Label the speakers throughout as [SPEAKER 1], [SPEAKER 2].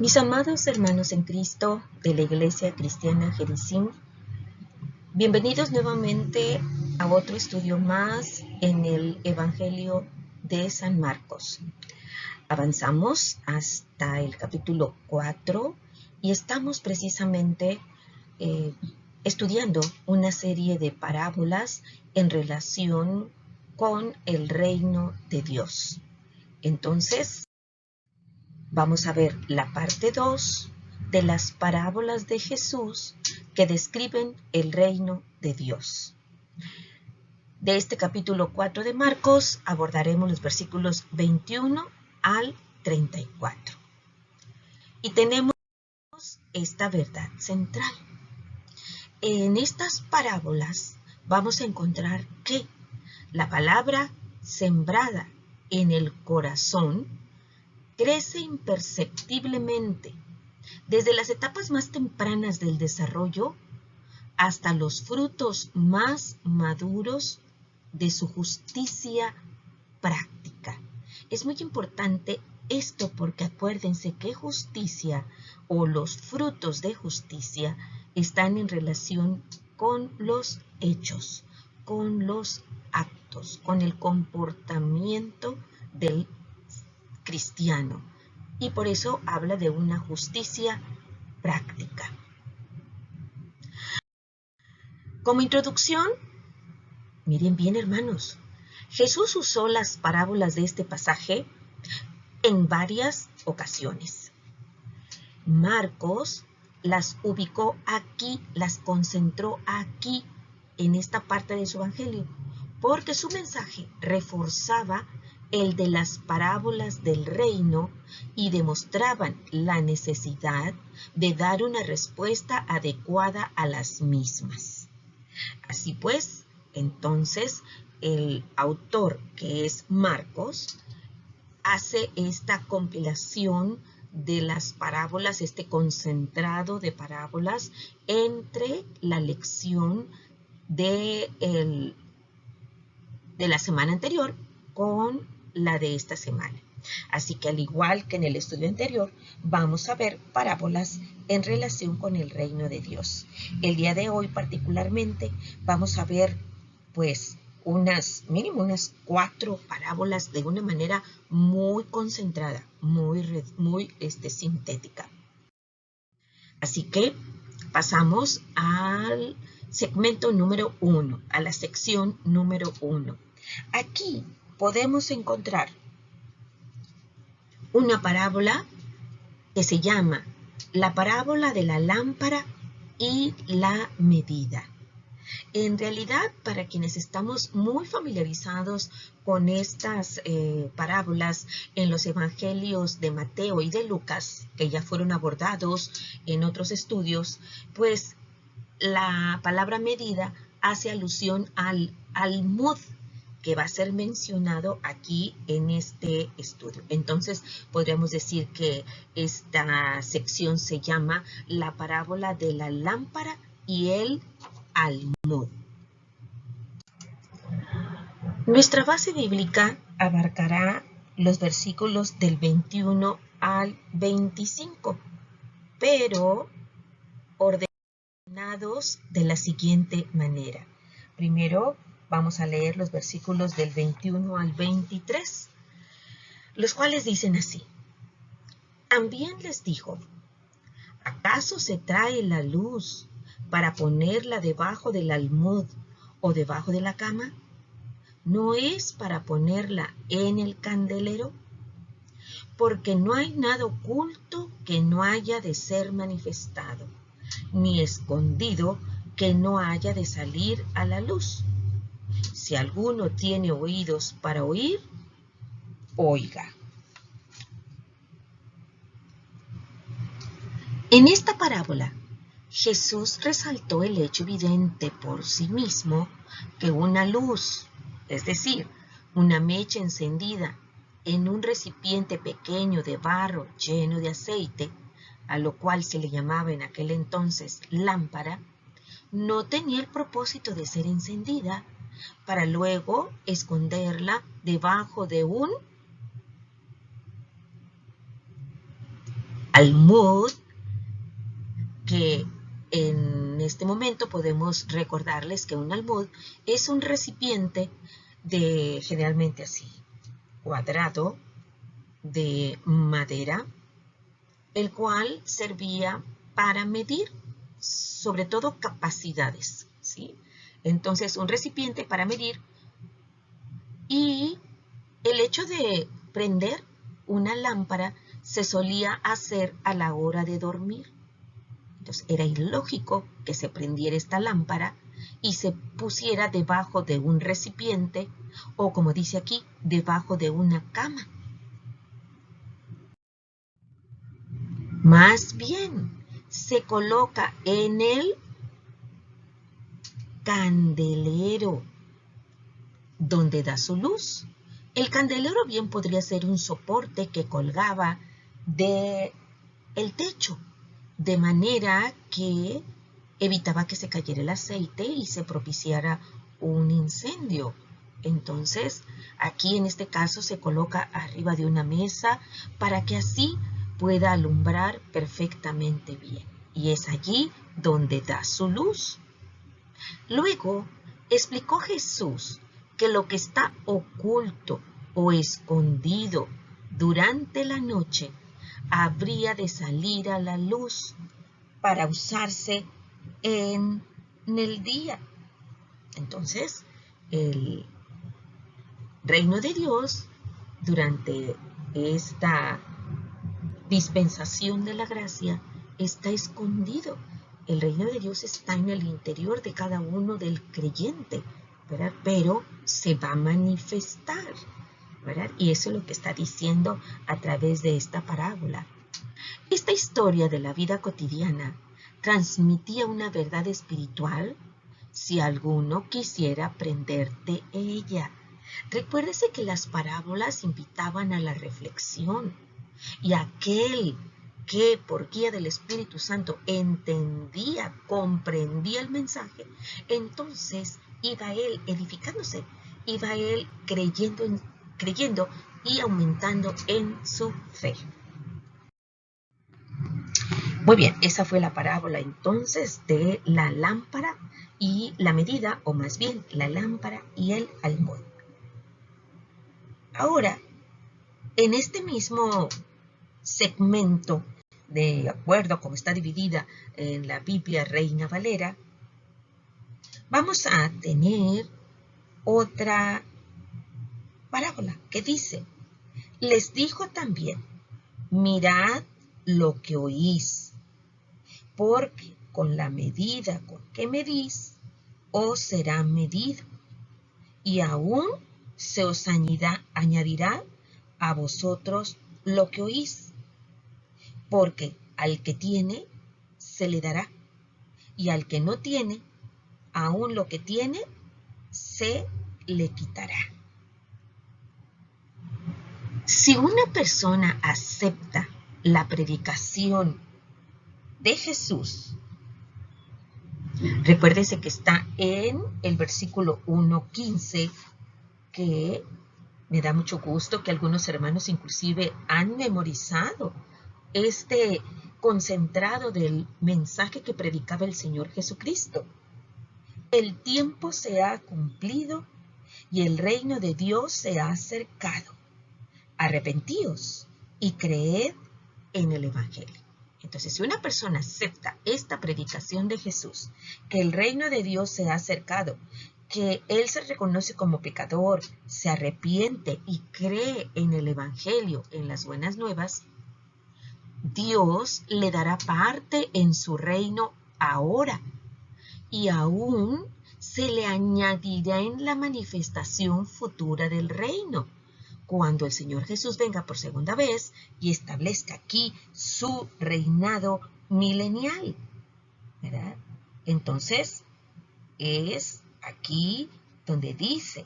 [SPEAKER 1] Mis amados hermanos en Cristo de la Iglesia Cristiana Jericín, bienvenidos nuevamente a otro estudio más en el Evangelio de San Marcos. Avanzamos hasta el capítulo 4 y estamos precisamente estudiando una serie de parábolas en relación con el reino de Dios. Entonces, vamos a ver la parte 2 de las parábolas de Jesús que describen el reino de Dios. De este capítulo 4 de Marcos abordaremos los versículos 21 al 34. Y tenemos esta verdad central. En estas parábolas vamos a encontrar que la palabra sembrada en el corazón crece imperceptiblemente desde las etapas más tempranas del desarrollo hasta los frutos más maduros de su justicia práctica. Es muy importante esto porque acuérdense que justicia o los frutos de justicia están en relación con los hechos, con los actos, con el comportamiento del cristiano. Y por eso habla de una justicia práctica. Como introducción, miren bien hermanos, Jesús usó las parábolas de este pasaje en varias ocasiones. Marcos las ubicó aquí, las concentró aquí, en esta parte de su evangelio, porque su mensaje reforzaba el de las parábolas del reino y demostraban la necesidad de dar una respuesta adecuada a las mismas. Así pues, entonces, el autor, que es Marcos, hace esta compilación de las parábolas, este concentrado de parábolas entre la lección de la semana anterior con la de esta semana. Así que al igual que en el estudio anterior, vamos a ver parábolas en relación con el reino de Dios. El día de hoy particularmente vamos a ver pues mínimo unas 4 parábolas de una manera muy concentrada, muy sintética. Así que pasamos al segmento número 1, a la sección número 1. Aquí podemos encontrar una parábola que se llama la parábola de la lámpara y la medida. En realidad, para quienes estamos muy familiarizados con estas parábolas en los evangelios de Mateo y de Lucas, que ya fueron abordados en otros estudios, pues la palabra medida hace alusión al almud, que va a ser mencionado aquí en este estudio. Entonces, podríamos decir que esta sección se llama la parábola de la lámpara y el almud. Nuestra base bíblica abarcará los versículos del 21 al 25, pero ordenados de la siguiente manera. Primero vamos a leer los versículos del 21 al 23, los cuales dicen así. También les dijo, ¿acaso se trae la luz para ponerla debajo del almud o debajo de la cama? ¿No es para ponerla en el candelero? Porque no hay nada oculto que no haya de ser manifestado, ni escondido que no haya de salir a la luz. Si alguno tiene oídos para oír, oiga. En esta parábola, Jesús resaltó el hecho evidente por sí mismo que una luz, es decir, una mecha encendida en un recipiente pequeño de barro lleno de aceite, a lo cual se le llamaba en aquel entonces lámpara, no tenía el propósito de ser encendida para luego esconderla debajo de un almud, que en este momento podemos recordarles que un almud es un recipiente de generalmente así, cuadrado, de madera, el cual servía para medir sobre todo capacidades, ¿sí? Entonces, un recipiente para medir, y el hecho de prender una lámpara se solía hacer a la hora de dormir. Entonces, era ilógico que se prendiera esta lámpara y se pusiera debajo de un recipiente o, como dice aquí, debajo de una cama. Más bien, se coloca en el candelero, donde da su luz. El candelero bien podría ser un soporte que colgaba del techo, de manera que evitaba que se cayera el aceite y se propiciara un incendio. Entonces, aquí en este caso se coloca arriba de una mesa para que así pueda alumbrar perfectamente bien. Y es allí donde da su luz. Luego, explicó Jesús que lo que está oculto o escondido durante la noche habría de salir a la luz para usarse en el día. Entonces, el reino de Dios, durante esta dispensación de la gracia, está escondido. El reino de Dios está en el interior de cada uno del creyente, ¿verdad? Pero se va a manifestar, ¿verdad? Y eso es lo que está diciendo a través de esta parábola. Esta historia de la vida cotidiana transmitía una verdad espiritual si alguno quisiera aprender de ella. Recuérdese que las parábolas invitaban a la reflexión, y aquel que por guía del Espíritu Santo entendía, comprendía el mensaje, entonces iba él edificándose, iba él creyendo y aumentando en su fe. Muy bien, esa fue la parábola entonces de la lámpara y la medida, o más bien la lámpara y el almud. Ahora, en este mismo segmento, de acuerdo a cómo está dividida en la Biblia Reina Valera, vamos a tener otra parábola que dice: les dijo también, mirad lo que oís, porque con la medida con que medís, os será medido, y aún se os añadirá a vosotros lo que oís, porque al que tiene, se le dará, y al que no tiene, aún lo que tiene, se le quitará. Si una persona acepta la predicación de Jesús, recuérdese que está en el versículo 1:15, que me da mucho gusto que algunos hermanos inclusive han memorizado este concentrado del mensaje que predicaba el Señor Jesucristo. El tiempo se ha cumplido y el reino de Dios se ha acercado. Arrepentíos y creed en el Evangelio. Entonces, si una persona acepta esta predicación de Jesús, que el reino de Dios se ha acercado, que él se reconoce como pecador, se arrepiente y cree en el Evangelio, en las buenas nuevas, Dios le dará parte en su reino ahora, y aún se le añadirá en la manifestación futura del reino, cuando el Señor Jesús venga por segunda vez y establezca aquí su reinado milenial, ¿verdad? Entonces, es aquí donde dice: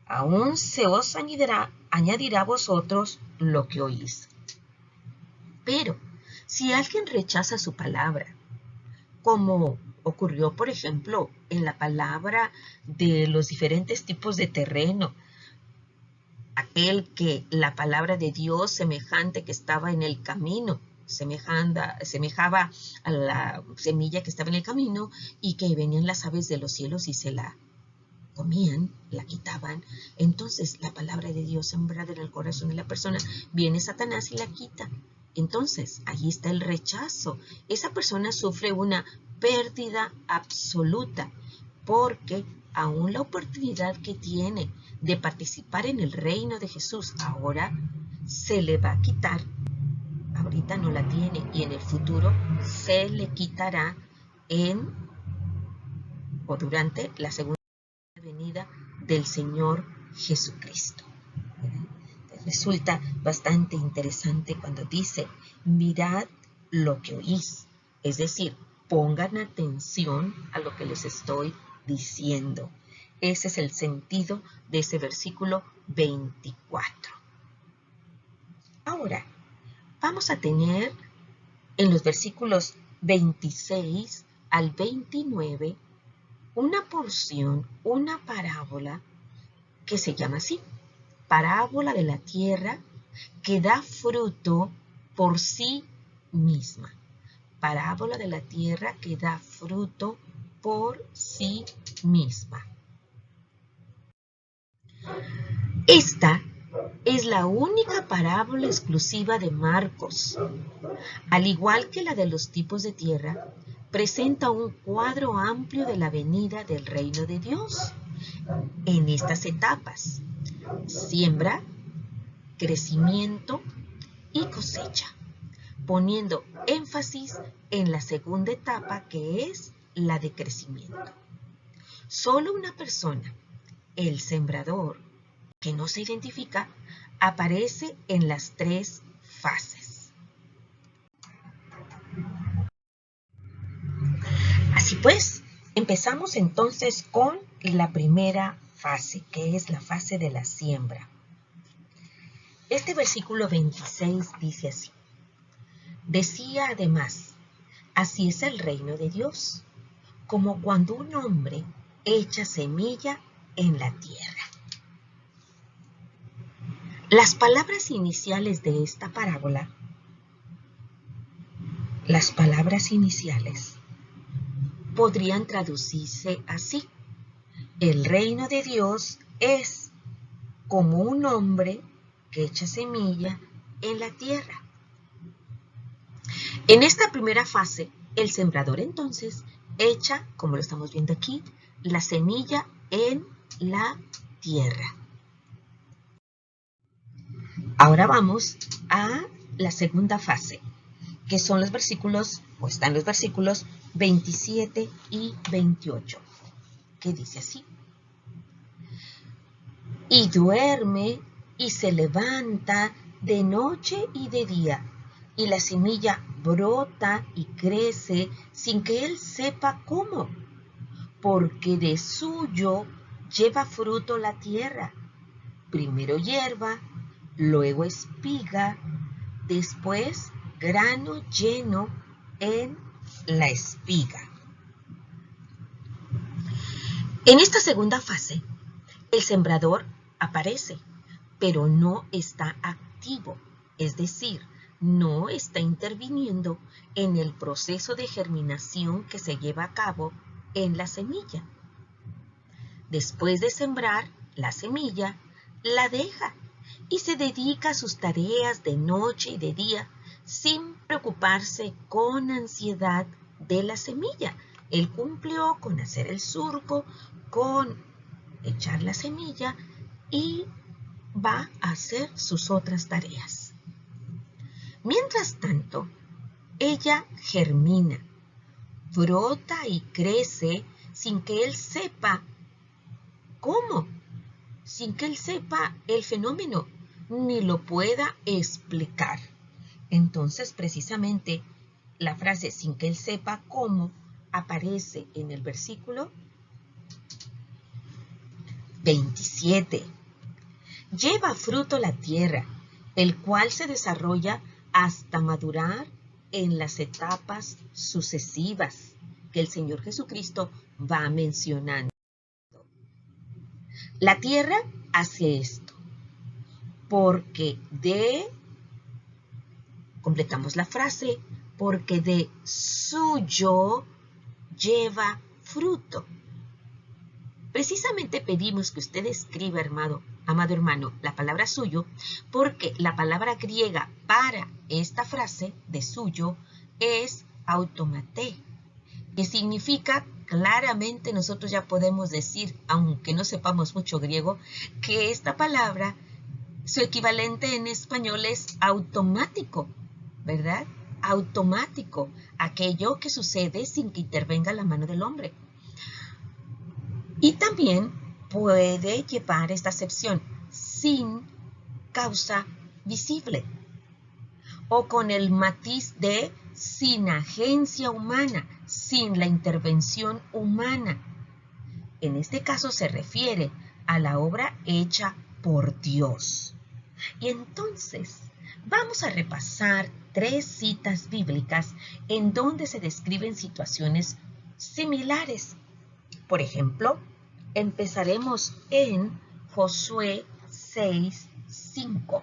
[SPEAKER 1] aún se os añadirá a vosotros lo que oís. Pero, si alguien rechaza su palabra, como ocurrió, por ejemplo, en la palabra de los diferentes tipos de terreno, aquel que la palabra de Dios semejante que estaba en el camino, semejaba a la semilla que estaba en el camino y que venían las aves de los cielos y se la comían, la quitaban. Entonces la palabra de Dios sembrada en el corazón de la persona, viene Satanás y la quita. Entonces ahí está el rechazo. Esa persona sufre una pérdida absoluta porque aún la oportunidad que tiene de participar en el reino de Jesús ahora se le va a quitar. Ahorita no la tiene y en el futuro se le quitará durante la segunda venida del Señor Jesucristo. Resulta bastante interesante cuando dice, mirad lo que oís. Es decir, pongan atención a lo que les estoy diciendo. Ese es el sentido de ese versículo 24. Ahora, vamos a tener en los versículos 26 al 29 una porción, una parábola que se llama así, parábola de la tierra que da fruto por sí misma. Parábola de la tierra que da fruto por sí misma. Esta es la única parábola exclusiva de Marcos. Al igual que la de los tipos de tierra, presenta un cuadro amplio de la venida del reino de Dios en estas etapas: siembra, crecimiento y cosecha, poniendo énfasis en la segunda etapa, que es la de crecimiento. Solo una persona, el sembrador, que no se identifica, aparece en las tres fases. Así pues, empezamos entonces con la primera fase, que es la fase de la siembra. Este versículo 26 dice así: decía además, así es el reino de Dios, como cuando un hombre echa semilla en la tierra. Las palabras iniciales de esta parábola, podrían traducirse así: el reino de Dios es como un hombre que echa semilla en la tierra. En esta primera fase, el sembrador entonces echa, como lo estamos viendo aquí, la semilla en la tierra. Ahora vamos a la segunda fase, que son los versículos, están los versículos 27 y 28, que dice así: y duerme y se levanta de noche y de día, y la semilla brota y crece sin que él sepa cómo, porque de suyo lleva fruto la tierra, primero hierba, luego espiga, después grano lleno en la espiga. En esta segunda fase, el sembrador aparece, pero no está activo, es decir, no está interviniendo en el proceso de germinación que se lleva a cabo en la semilla. Después de sembrar la semilla, la deja y se dedica a sus tareas de noche y de día sin preocuparse con ansiedad de la semilla. Él cumplió con hacer el surco, con echar la semilla y va a hacer sus otras tareas. Mientras tanto, ella germina, brota y crece sin que él sepa cómo, sin que él sepa el fenómeno, ni lo pueda explicar. Entonces, precisamente, la frase sin que él sepa cómo aparece en el versículo 27. Lleva fruto la tierra, el cual se desarrolla hasta madurar en las etapas sucesivas que el Señor Jesucristo va mencionando. La tierra hace esto: porque completamos la frase, porque de suyo lleva fruto. Precisamente pedimos que usted escriba, amado hermano, la palabra suyo, porque la palabra griega para esta frase de suyo es automaté, que significa, claramente nosotros ya podemos decir, aunque no sepamos mucho griego, que esta palabra, su equivalente en español es automático, ¿verdad? Automático, aquello que sucede sin que intervenga la mano del hombre. Y también puede llevar esta acepción sin causa visible o con el matiz de sin agencia humana, sin la intervención humana. En este caso se refiere a la obra hecha por Dios. Y entonces vamos a repasar 3 citas bíblicas en donde se describen situaciones similares. Por ejemplo, empezaremos en Josué 6:5.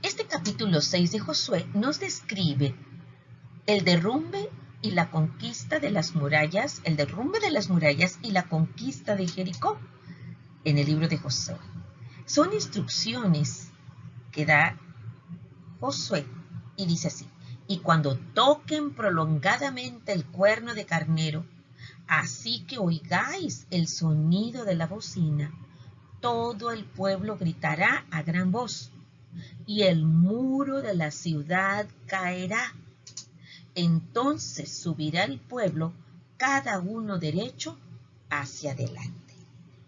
[SPEAKER 1] Este capítulo 6 de Josué nos describe el derrumbe y la conquista de las murallas, el derrumbe de las murallas y la conquista de Jericó en el libro de Josué. Son instrucciones que da Josué y dice así: y cuando toquen prolongadamente el cuerno de carnero, así que oigáis el sonido de la bocina, todo el pueblo gritará a gran voz, y el muro de la ciudad caerá. Entonces subirá el pueblo, cada uno derecho hacia adelante.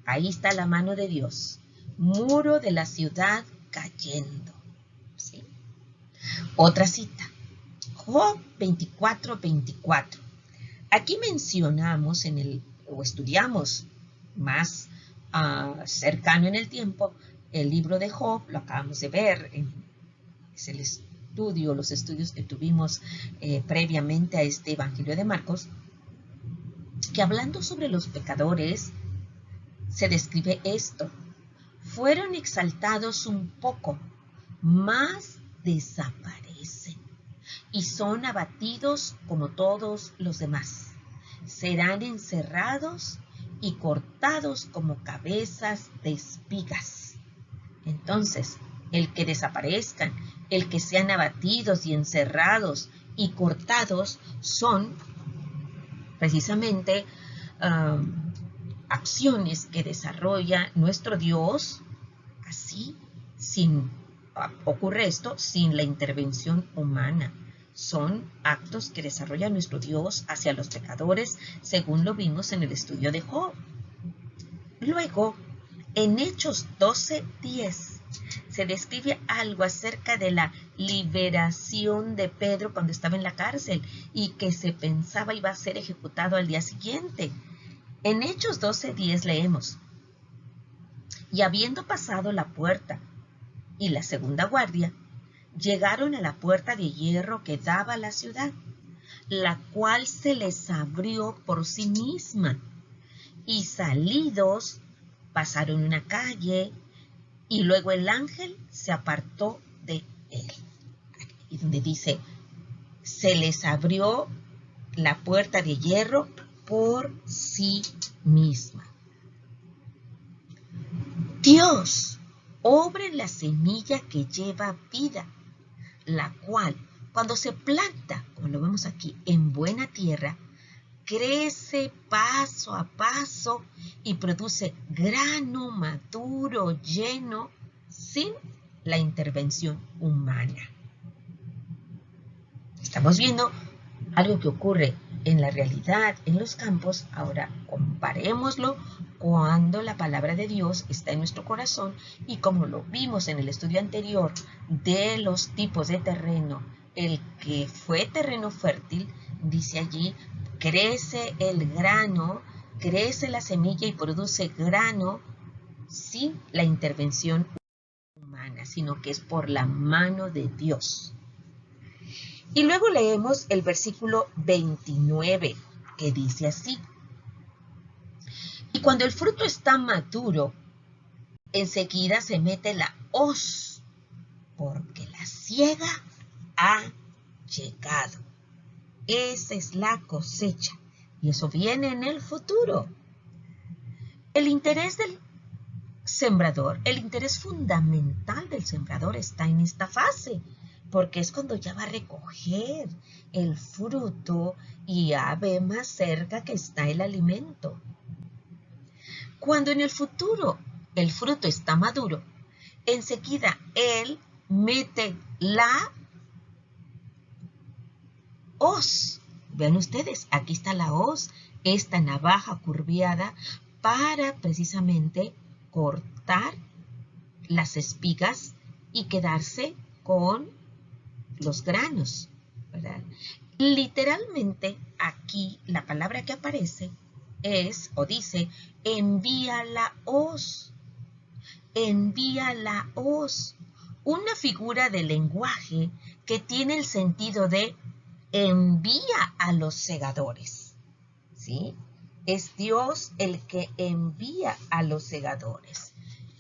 [SPEAKER 1] Ahí está la mano de Dios. Muro de la ciudad cayendo. ¿Sí? Otra cita. Job 24:24. Aquí mencionamos o estudiamos más cercano en el tiempo el libro de Job, lo acabamos de ver, es los estudios que tuvimos previamente a este Evangelio de Marcos, que hablando sobre los pecadores, se describe esto: fueron exaltados un poco, mas desaparecen, y son abatidos como todos los demás. Serán encerrados y cortados como cabezas de espigas. Entonces, el que desaparezcan, el que sean abatidos y encerrados y cortados son precisamente acciones que desarrolla nuestro Dios, así, ocurre esto sin la intervención humana. Son actos que desarrolla nuestro Dios hacia los pecadores, según lo vimos en el estudio de Job. Luego, en Hechos 12:10, se describe algo acerca de la liberación de Pedro cuando estaba en la cárcel y que se pensaba iba a ser ejecutado al día siguiente. En Hechos 12:10 leemos: y habiendo pasado la puerta y la segunda guardia, llegaron a la puerta de hierro que daba a la ciudad, la cual se les abrió por sí misma, y salidos pasaron una calle, y luego el ángel se apartó de él. Y donde dice, se les abrió la puerta de hierro por sí misma. Dios obra en la semilla que lleva vida, la cual, cuando se planta, como lo vemos aquí, en buena tierra, crece paso a paso y produce grano maduro, lleno, sin la intervención humana. Estamos viendo algo que ocurre en la realidad, en los campos. Ahora comparémoslo cuando la palabra de Dios está en nuestro corazón y como lo vimos en el estudio anterior de los tipos de terreno, el que fue terreno fértil, dice allí, crece el grano, crece la semilla y produce grano sin la intervención humana, sino que es por la mano de Dios. Y luego leemos el versículo 29, que dice así: y cuando el fruto está maduro, enseguida se mete la hoz, porque la siega ha llegado. Esa es la cosecha y eso viene en el futuro. El interés del sembrador, el interés fundamental del sembrador está en esta fase, porque es cuando ya va a recoger el fruto y ya ve más cerca que está el alimento. Cuando en el futuro el fruto está maduro, enseguida él mete la hoz. Vean ustedes, aquí está la hoz, esta navaja curviada para precisamente cortar las espigas y quedarse con los granos, ¿verdad? Literalmente aquí la palabra que aparece es o dice envía la hoz, envía la hoz, una figura de lenguaje que tiene el sentido de envía a los segadores, ¿sí? Es Dios el que envía a los segadores.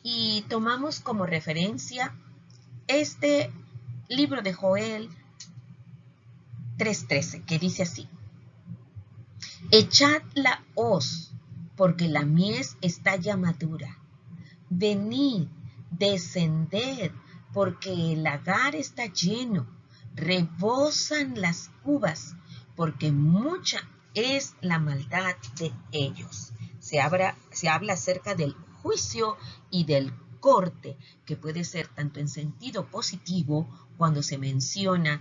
[SPEAKER 1] Y tomamos como referencia este libro de Joel 3:13, que dice así: echad la hoz, porque la mies está ya madura. Venid, descended, porque el lagar está lleno. Rebosan las cubas, porque mucha es la maldad de ellos. Se habla acerca del juicio y del corte, que puede ser tanto en sentido positivo cuando se menciona,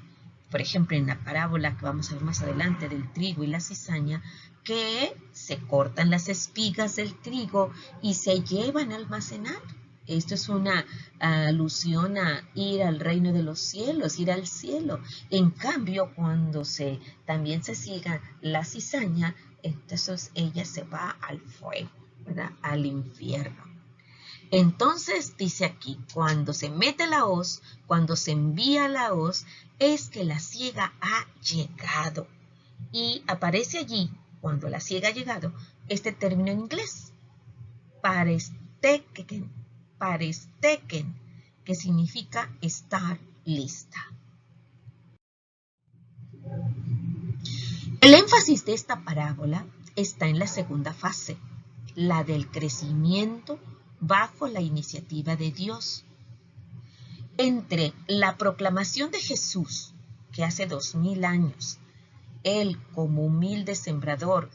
[SPEAKER 1] por ejemplo, en la parábola que vamos a ver más adelante del trigo y la cizaña, que se cortan las espigas del trigo y se llevan a almacenar. Esto es una alusión a ir al reino de los cielos, ir al cielo. En cambio, cuando también se siga la cizaña, entonces ella se va al fuego, ¿verdad? Al infierno. Entonces dice aquí, cuando se mete la hoz, cuando se envía la hoz, es que la siega ha llegado. Y aparece allí, cuando la siega ha llegado, este término en inglés, paresteken, que significa estar lista. El énfasis de esta parábola está en la segunda fase, la del crecimiento bajo la iniciativa de Dios. Entre la proclamación de Jesús, que hace 2000 años, él como humilde sembrador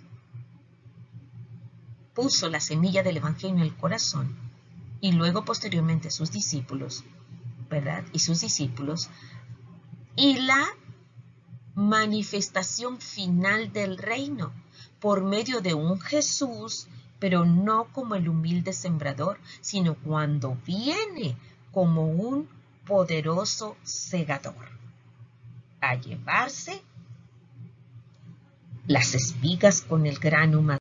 [SPEAKER 1] puso la semilla del evangelio en el corazón, y luego posteriormente sus discípulos, ¿verdad? Y sus discípulos, y la manifestación final del reino por medio de un Jesús, pero no como el humilde sembrador, sino cuando viene como un poderoso segador a llevarse las espigas con el grano maduro.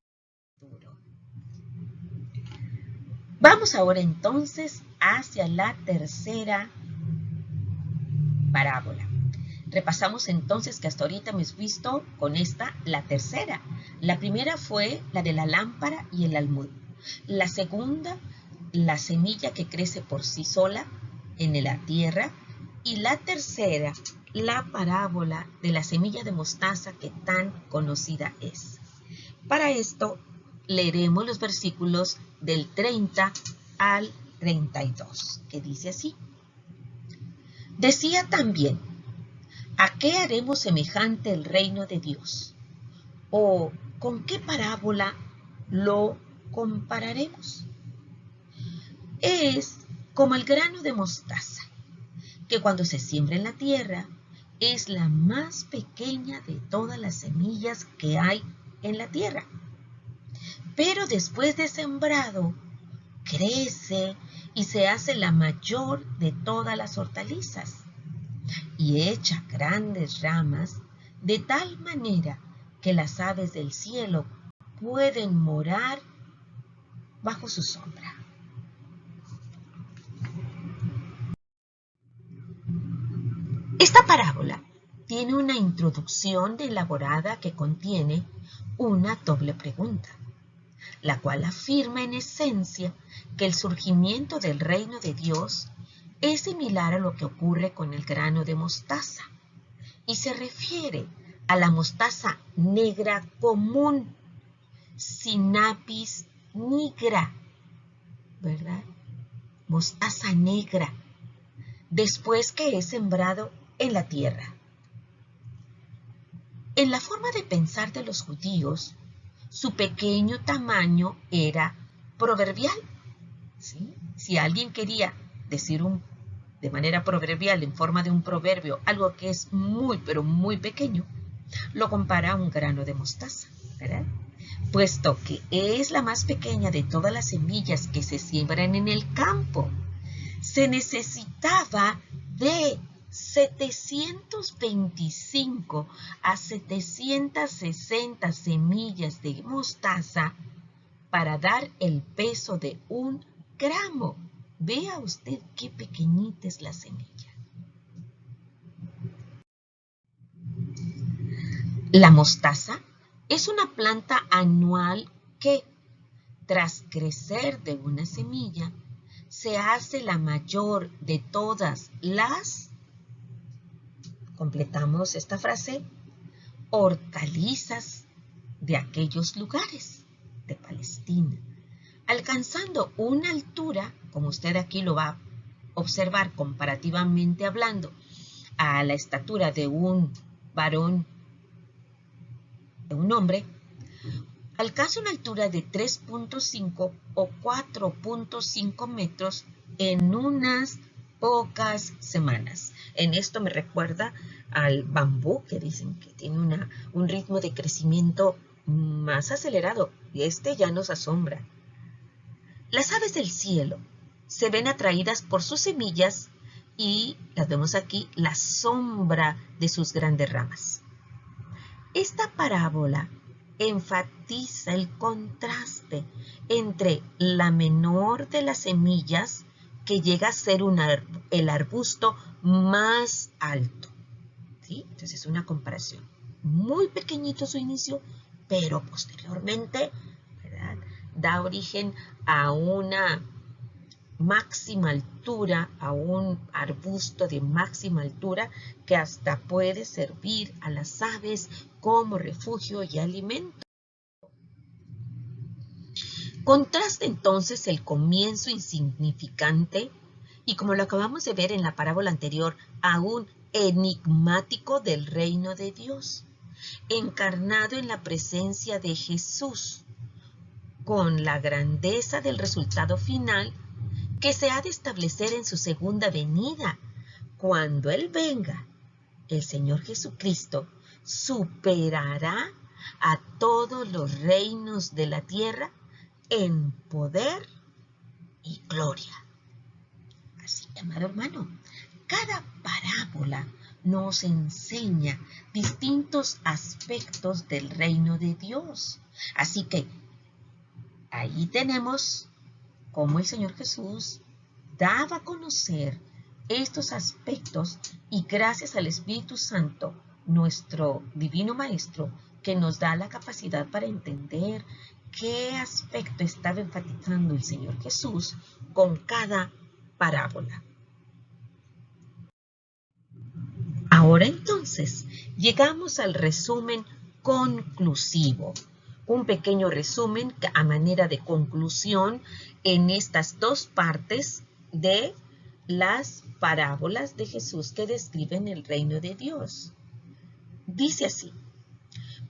[SPEAKER 1] Vamos ahora entonces hacia la tercera parábola. Repasamos entonces que hasta ahorita hemos visto con esta la tercera. La primera fue la de la lámpara y el almud. La segunda, la semilla que crece por sí sola en la tierra. Y la tercera, la parábola de la semilla de mostaza que tan conocida es. Para esto leeremos los versículos del 30 al 32, que dice así. Decía también: ¿a qué haremos semejante el reino de Dios? ¿O con qué parábola lo compararemos? Es como el grano de mostaza, que cuando se siembra en la tierra es la más pequeña de todas las semillas que hay en la tierra. Pero después de sembrado, crece y se hace la mayor de todas las hortalizas y echa grandes ramas de tal manera que las aves del cielo pueden morar bajo su sombra. Esta parábola tiene una introducción elaborada que contiene una doble pregunta, la cual afirma en esencia que el surgimiento del reino de Dios es similar a lo que ocurre con el grano de mostaza y se refiere a la mostaza negra común, Sinapis nigra, ¿verdad? Mostaza negra, después que es sembrado en la tierra. En la forma de pensar de los judíos, su pequeño tamaño era proverbial. ¿Sí? Si alguien quería decir de manera proverbial, en forma de un proverbio, algo que es muy, pero muy pequeño, lo compara a un grano de mostaza, ¿verdad? Puesto que es la más pequeña de todas las semillas que se siembran en el campo, se necesitaba de 725 a 760 semillas de mostaza para dar el peso de 1 gramo. Vea usted qué pequeñita es la semilla. La mostaza es una planta anual que, tras crecer de una semilla, se hace la mayor de todas las, completamos esta frase, hortalizas de aquellos lugares de Palestina, alcanzando una altura, como usted aquí lo va a observar comparativamente hablando, a la estatura de un varón, de un hombre, alcanza una altura de 3.5 o 4.5 metros en unas pocas semanas. En esto me recuerda al bambú, que dicen que tiene un ritmo de crecimiento más acelerado, y este ya nos asombra. Las aves del cielo se ven atraídas por sus semillas y, las vemos aquí, la sombra de sus grandes ramas. Esta parábola enfatiza el contraste entre la menor de las semillas, que llega a ser el arbusto más alto. ¿Sí? Entonces es una comparación. Muy pequeñito su inicio, pero posteriormente, ¿verdad?, da origen a una máxima altura, a un arbusto de máxima altura que hasta puede servir a las aves como refugio y alimento. Contrasta entonces el comienzo insignificante y, como lo acabamos de ver en la parábola anterior, aún enigmático del reino de Dios, encarnado en la presencia de Jesús, con la grandeza del resultado final que se ha de establecer en su segunda venida. Cuando Él venga, el Señor Jesucristo superará a todos los reinos de la tierra en poder y gloria. Así, amado hermano, cada parábola nos enseña distintos aspectos del reino de Dios. Así que ahí tenemos cómo el Señor Jesús daba a conocer estos aspectos, y gracias al Espíritu Santo, nuestro divino Maestro, que nos da la capacidad para entender qué aspecto estaba enfatizando el Señor Jesús con cada parábola. Ahora entonces llegamos al resumen conclusivo. Un pequeño resumen a manera de conclusión en estas dos partes de las parábolas de Jesús que describen el reino de Dios. Dice así: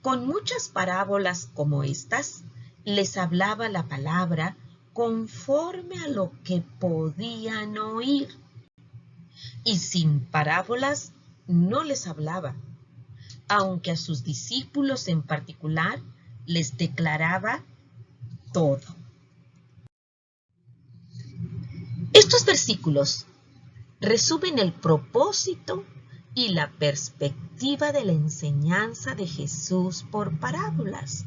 [SPEAKER 1] con muchas parábolas como estas, les hablaba la palabra conforme a lo que podían oír, y sin parábolas no les hablaba, aunque a sus discípulos en particular les declaraba todo. Estos versículos resumen el propósito y la perspectiva de la enseñanza de Jesús por parábolas.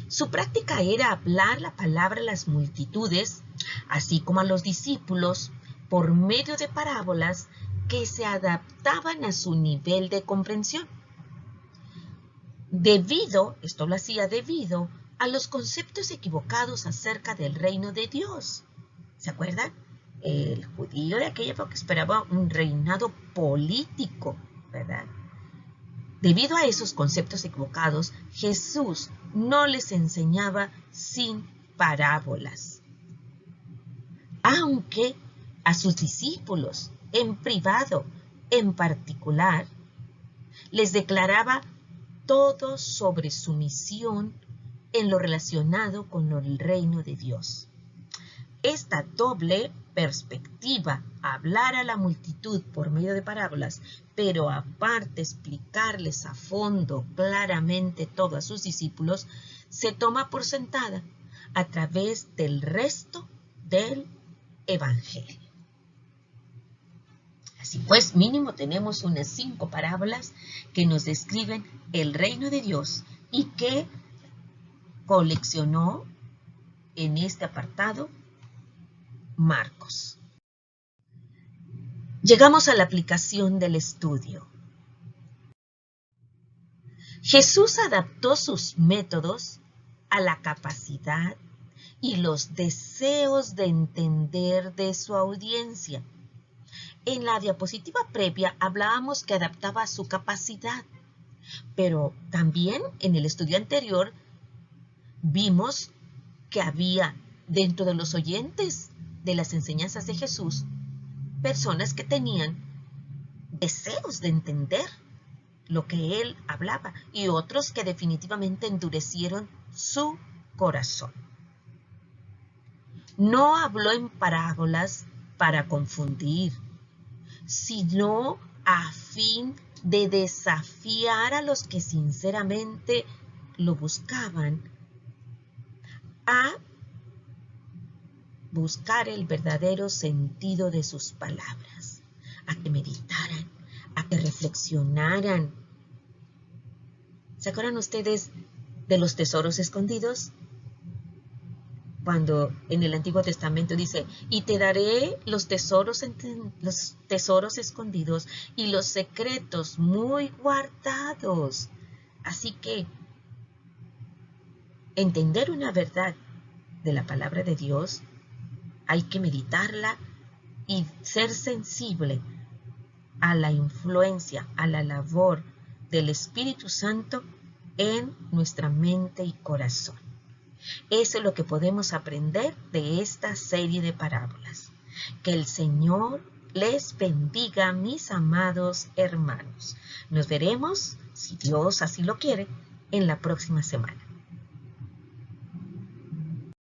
[SPEAKER 1] Su práctica era hablar la palabra a las multitudes, así como a los discípulos, por medio de parábolas que se adaptaban a su nivel de comprensión. Esto lo hacía debido a los conceptos equivocados acerca del reino de Dios. ¿Se acuerdan? El judío de aquella época esperaba un reinado político, ¿verdad? Debido a esos conceptos equivocados, Jesús no les enseñaba sin parábolas. Aunque a sus discípulos, en privado, en particular, les declaraba todo sobre su misión en lo relacionado con el reino de Dios. Esta doble perspectiva, hablar a la multitud por medio de parábolas, pero aparte explicarles a fondo claramente todo a sus discípulos, se toma por sentada a través del resto del Evangelio. Así pues, mínimo tenemos unas 5 parábolas que nos describen el reino de Dios y que coleccionó en este apartado Marcos. Llegamos a la aplicación del estudio. Jesús adaptó sus métodos a la capacidad y los deseos de entender de su audiencia. En la diapositiva previa hablábamos que adaptaba a su capacidad, pero también en el estudio anterior vimos que había dentro de los oyentes de las enseñanzas de Jesús personas que tenían deseos de entender lo que él hablaba y otros que definitivamente endurecieron su corazón. No habló en parábolas para confundir, sino a fin de desafiar a los que sinceramente lo buscaban a buscar el verdadero sentido de sus palabras, a que meditaran, a que reflexionaran. ¿Se acuerdan ustedes de los tesoros escondidos? Cuando en el Antiguo Testamento dice, y te daré los tesoros escondidos y los secretos muy guardados. Así que entender una verdad de la palabra de Dios, hay que meditarla y ser sensible a la influencia, a la labor del Espíritu Santo en nuestra mente y corazón. Eso es lo que podemos aprender de esta serie de parábolas. Que el Señor les bendiga, mis amados hermanos. Nos veremos, si Dios así lo quiere, en la próxima semana.